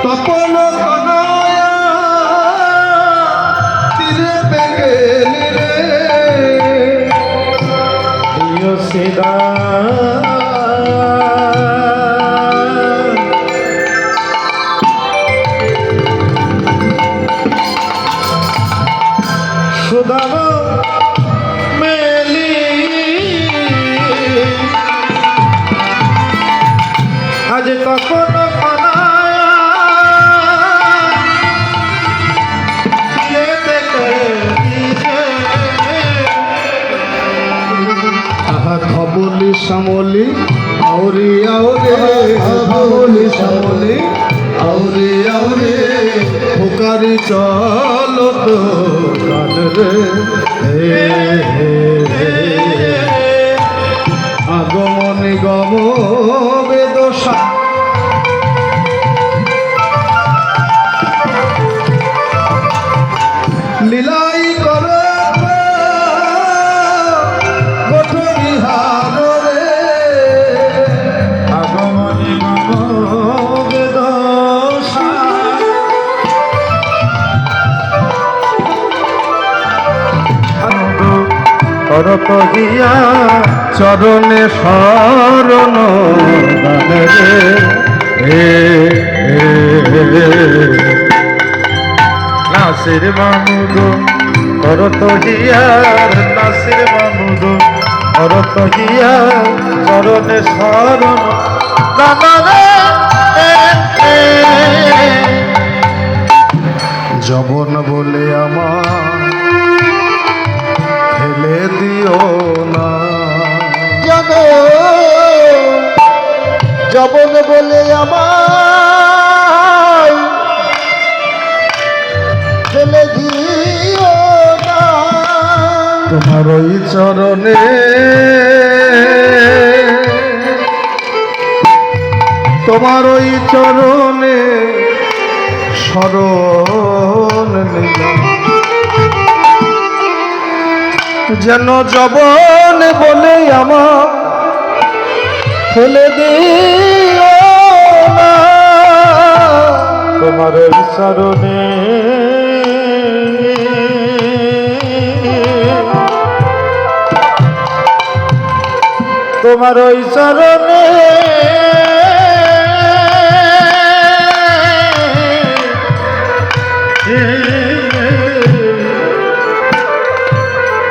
তপন কনায়া তীরে পেগেলি রে দিও সিদা সুদাম মেলি আজ তখন খবলি শ্যামলি আউরি আউরে খবলি শ্যামলি আউরে আউরে ফুকারি চল তো গান রে আগমনি গম বেদশা লীলাই করে করত গিয়া চরণে শরণ দানে রে নাসির মাহমুদ করত গিয়ার নাসির মাহমুদ করত গিয়া চরণে শরণ দানে যবন বলে আমার ফেলে দিও না যবন বলে আমায় ফেলে দিও না তোমার ওই চরণে তোমার ওই চরণে শরণ নিলাম যেন যবন বলে আমার ফেলে দিও না তোমার চরণে তোমার ওই চরণে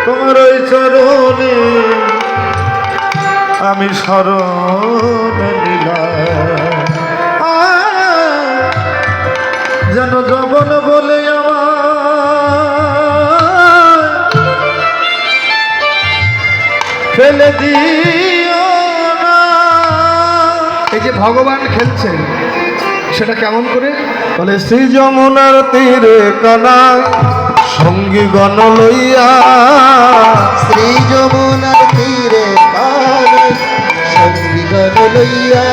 তোমার ওই চরণে আমি শরণ নিলাম যেন যবন বলে আমার ফেলে দিও না। এই যে ভগবান খেলছেন সেটা কেমন করে বলে শ্রী যমুনার তীরে কানা সঙ্গী গণ লইয়া শ্রী যমুনার তীরে সঙ্গী গণ লইয়া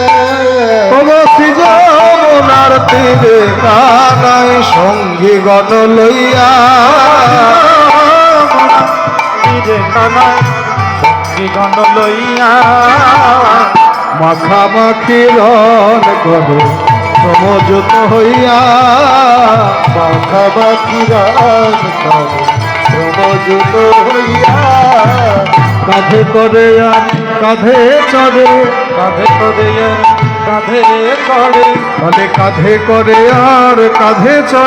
শ্রী যমুনার তীরে কানায় সঙ্গী গণ লইয়া তীরে কানায় সঙ্গী গণ লইয়া মাখামাখি রণ করো সমঝোত হইয়া মাখামাখি রণ করো সমঝোত হইয়া কাঁধে করে আর কাঁধে চড়ে কাঁধে করে আর কাঁধে চড়ে মানে কাঁধে করে আর কাঁধে চড়ে।